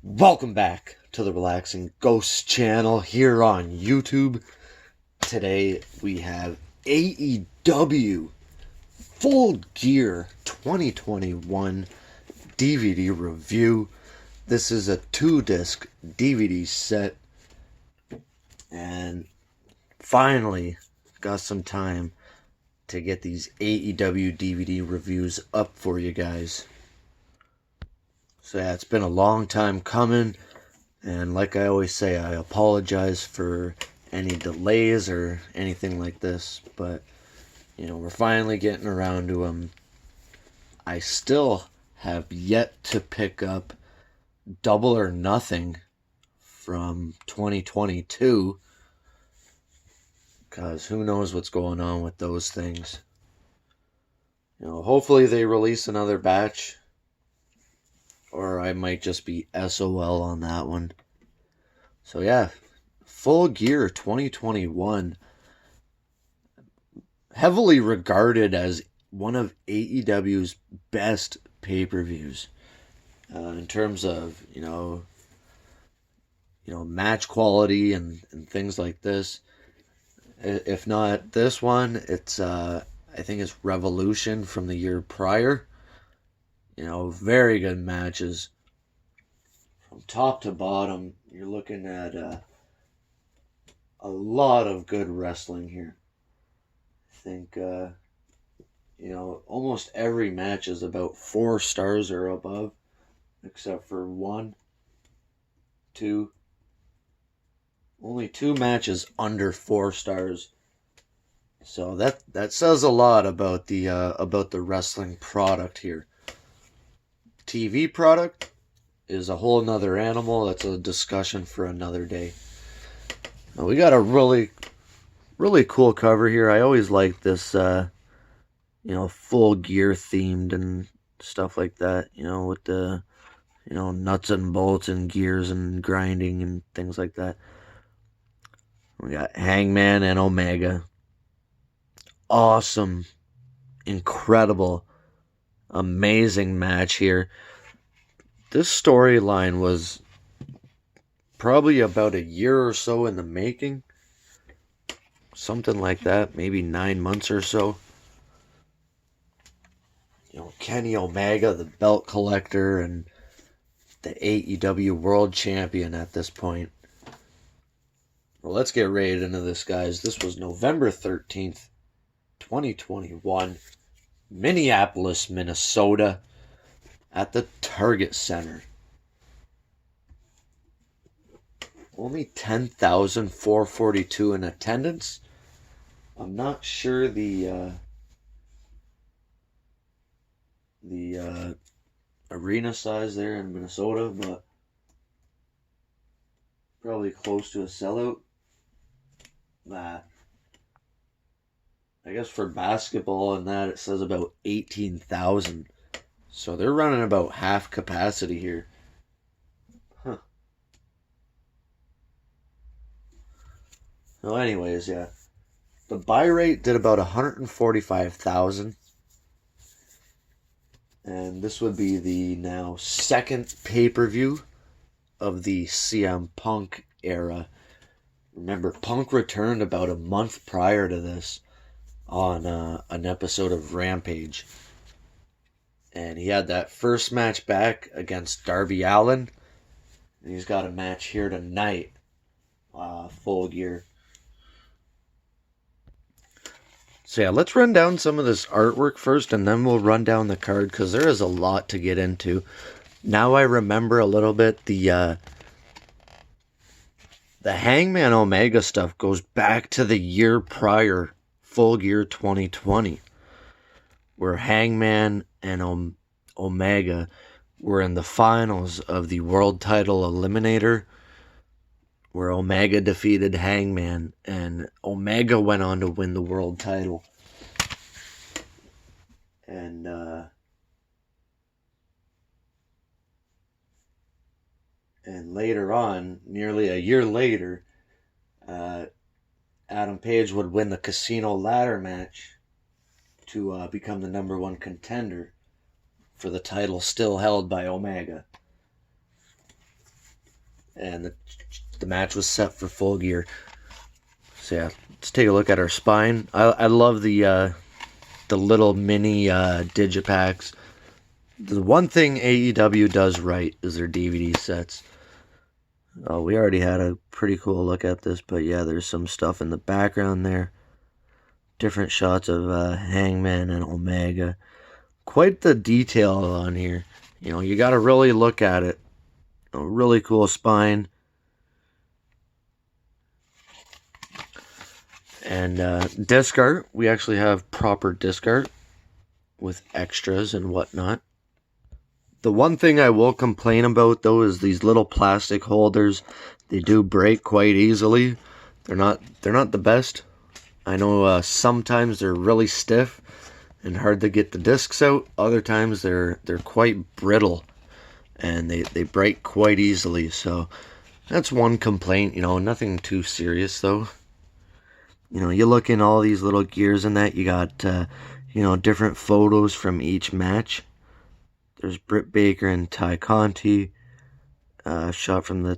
Welcome back to the Relaxing Ghost channel here on YouTube. Today we have AEW Full Gear 2021 DVD review. This is a 2-disc DVD set, and finally got some time to get these AEW DVD reviews up for you guys. So yeah, it's been a long time coming, and like I always say, I apologize for any delays or anything like this, but we're finally getting around to them. I still have yet to pick up Double or Nothing from 2022, because who knows what's going on with those things. Hopefully they release another batch, or I might just be SOL on that one. So yeah, Full Gear 2021, heavily regarded as one of AEW's best pay-per-views in terms of match quality and things like this. If not this one, it's I think it's Revolution from the year prior. Very good matches. From top to bottom, you're looking at a lot of good wrestling here. I think, almost every match is about 4 stars or above, except for 1, 2. Only 2 matches under 4 stars. So that says a lot about the wrestling product here. TV product is a whole nother animal. That's a discussion for another day. Now, we got a really cool cover here. I always like this full gear themed and stuff like that, with the nuts and bolts and gears and grinding and things like that. We got Hangman and Omega. Awesome, incredible, amazing match here. This storyline was probably about a year or so in the making. Something like that, maybe 9 months or so. Kenny Omega, the belt collector and the AEW World Champion at this point. Well, let's get right into this, guys. This was November 13th, 2021, Minneapolis, Minnesota, at the Target Center. Only 10,442 in attendance. I'm not sure the arena size there in Minnesota, but probably close to a sellout. That, I guess for basketball and that, it says about 18,000. So they're running about half capacity here. Huh. Well, anyways, yeah. The buy rate did about 145,000. And this would be the now second pay-per-view of the CM Punk era. Remember, Punk returned about a month prior to this on an episode of Rampage. And he had that first match back against Darby Allin. And he's got a match here tonight. Full Gear. So yeah, let's run down some of this artwork first, and then we'll run down the card, because there is a lot to get into. Now I remember a little bit, the Hangman Omega stuff goes back to the year prior, Full Gear 2020, where Hangman and Omega were in the finals of the World Title Eliminator, where Omega defeated Hangman, and Omega went on to win the world title. And later on, nearly a year later, Adam Page would win the Casino Ladder match to become the number 1 contender for the title still held by Omega. and the match was set for Full Gear. So yeah, let's take a look at our spine. I love the little mini digipacks. The one thing AEW does right is their DVD sets. Oh, we already had a pretty cool look at this, but yeah, there's some stuff in the background there. Different shots of Hangman and Omega. Quite the detail on here. You got to really look at it. A really cool spine. And disc art. We actually have proper disc art with extras and whatnot. The one thing I will complain about, though, is these little plastic holders. They do break quite easily. They're not the best. I know sometimes they're really stiff and hard to get the discs out. Other times they're quite brittle and they break quite easily. So that's one complaint. Nothing too serious though. You look in all these little gears in that. You got different photos from each match. There's Britt Baker and Ty Conti, shot from the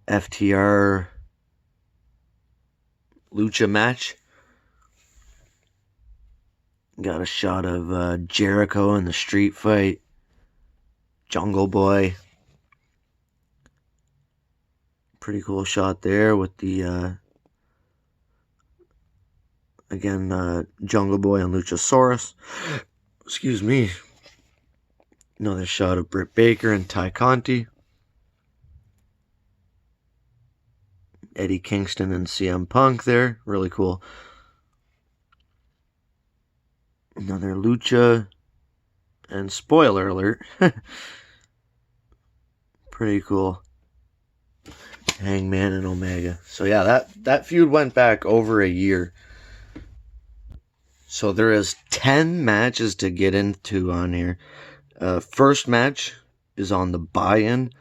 FTR Lucha match. Got a shot of Jericho in the street fight. Jungle Boy. Pretty cool shot there with the, Jungle Boy and Luchasaurus. Excuse me. Another shot of Britt Baker and Ty Conti. Eddie Kingston and CM Punk there. Really cool. Another Lucha. And spoiler alert. Pretty cool. Hangman and Omega. So yeah, that feud went back over a year. So there is 10 matches to get into on here. First match is on the buy-in.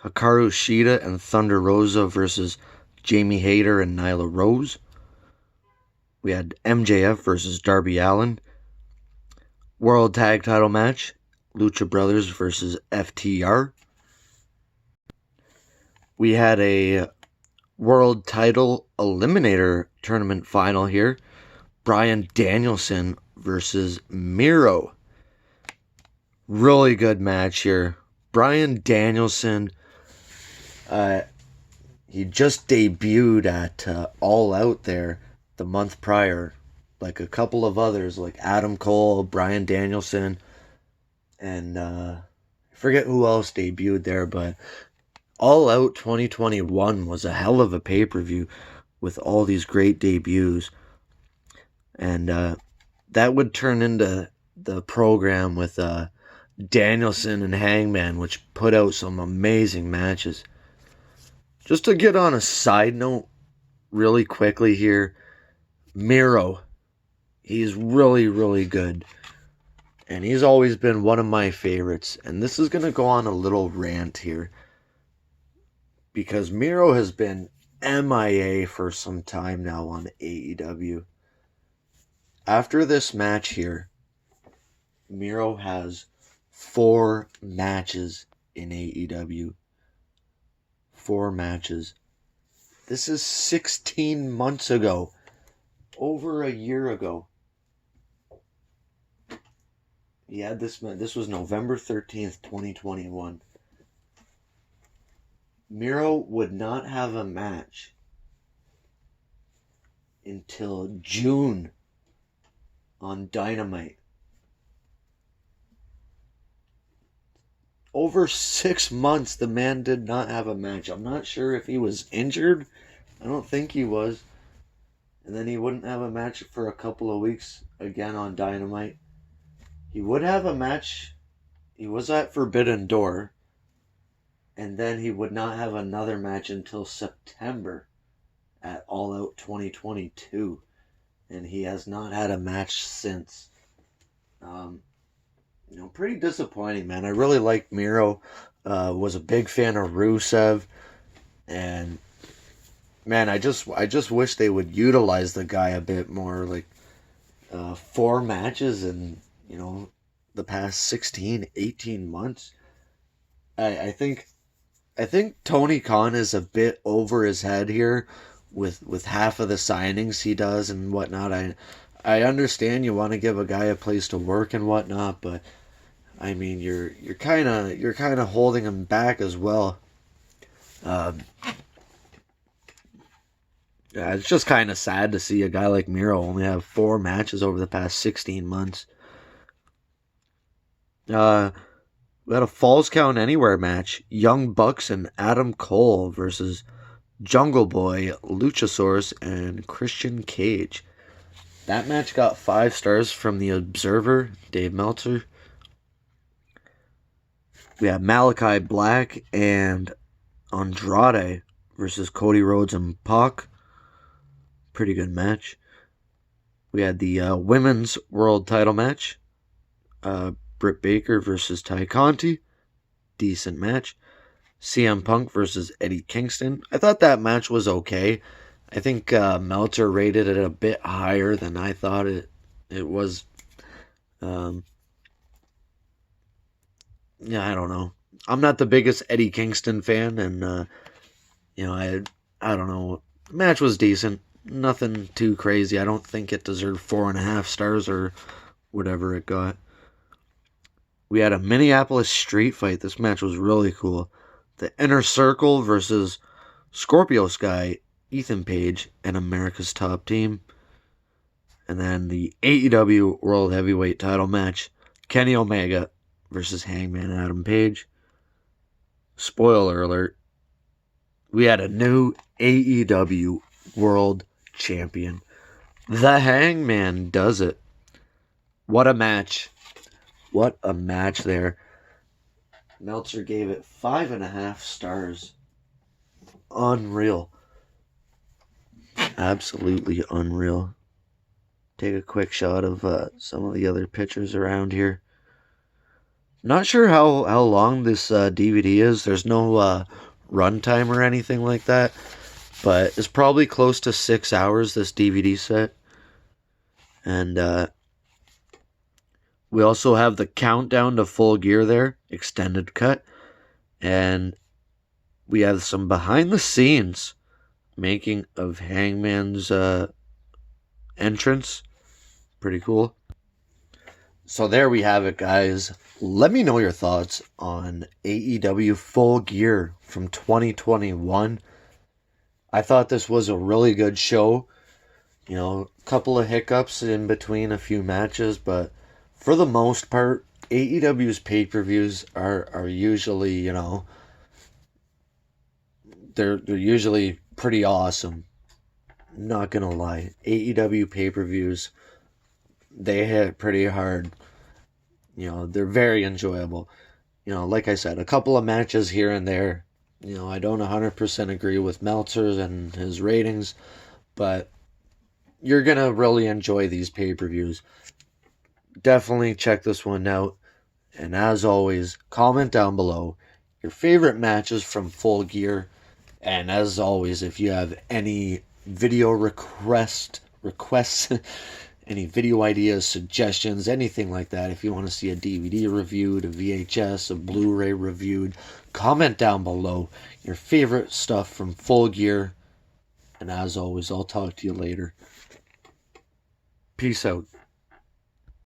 Hikaru Shida and Thunder Rosa versus Jamie Hayter and Nyla Rose. We had MJF versus Darby Allin. World Tag Title match. Lucha Brothers versus FTR. We had a World Title Eliminator Tournament final here. Bryan Danielson versus Miro. Really good match here. Bryan Danielson, he just debuted at All Out there the month prior. Like a couple of others, like Adam Cole, Bryan Danielson, and I forget who else debuted there, but All Out 2021 was a hell of a pay-per-view with all these great debuts. And that would turn into the program with Danielson and Hangman, which put out some amazing matches. Just to get on a side note really quickly here, Miro, he's really, really good. And he's always been one of my favorites. And this is going to go on a little rant here. Because Miro has been MIA for some time now on AEW. After this match here, Miro has 4 matches in AEW. 4 matches. This is 16 months ago. Over a year ago. He had this was November 13th, 2021. Miro would not have a match until June on Dynamite. Over 6 months, the man did not have a match. I'm not sure if he was injured. I don't think he was. And then he wouldn't have a match for a couple of weeks again on Dynamite. He would have a match. He was at Forbidden Door. And then he would not have another match until September at All Out 2022. And he has not had a match since. Pretty disappointing, man. I really like Miro. Was a big fan of Rusev. And man, I just wish they would utilize the guy a bit more. Like 4 matches in, the past 16, 18 months. I think I think Tony Khan is a bit over his head here with half of the signings he does and whatnot. I understand you want to give a guy a place to work and whatnot, but I mean you're kind of holding him back as well. Um, yeah, it's just kind of sad to see a guy like Miro only have 4 matches over the past 16 months. Uh, we had a Falls Count Anywhere match: Young Bucks and Adam Cole versus Jungle Boy, Luchasaurus, and Christian Cage. That match got 5 stars from the Observer, Dave Meltzer. We have Malachi Black and Andrade versus Cody Rhodes and Pac. Pretty good match. We had the women's world title match. Britt Baker versus Ty Conti. Decent match. CM Punk versus Eddie Kingston. I thought that match was okay. I think Meltzer rated it a bit higher than I thought it was. Um, yeah, I don't know. I'm not the biggest Eddie Kingston fan, and I don't know. The match was decent. Nothing too crazy. I don't think it deserved 4.5 stars or whatever it got. We had a Minneapolis street fight. This match was really cool. The Inner Circle versus Scorpio Sky, Ethan Page, and America's Top Team. And then the AEW World Heavyweight title match: Kenny Omega versus Hangman Adam Page. Spoiler alert, we had a new AEW World Champion. The Hangman does it. What a match. What a match there. Meltzer gave it 5.5 stars. Unreal. Absolutely unreal. Take a quick shot of some of the other pictures around here. Not sure how long this DVD is. There's no runtime or anything like that. But it's probably close to 6 hours, this DVD set. And we also have the countdown to Full Gear there, extended cut. And we have some behind the scenes making of Hangman's entrance. Pretty cool. So there we have it, guys. Let me know your thoughts on AEW Full Gear from 2021. I thought this was a really good show. You know, a couple of hiccups in between a few matches, but for the most part, AEW's pay-per-views are usually, they're usually pretty awesome. Not gonna lie. AEW pay-per-views, they hit pretty hard. They're very enjoyable. Like I said, a couple of matches here and there. I don't 100% agree with Meltzer and his ratings, but you're going to really enjoy these pay-per-views. Definitely check this one out. And as always, comment down below your favorite matches from Full Gear. And as always, if you have any video requests, any video ideas, suggestions, anything like that, if you want to see a DVD reviewed, a VHS, a Blu-ray reviewed, comment down below your favorite stuff from Full Gear. And as always, I'll talk to you later. Peace out.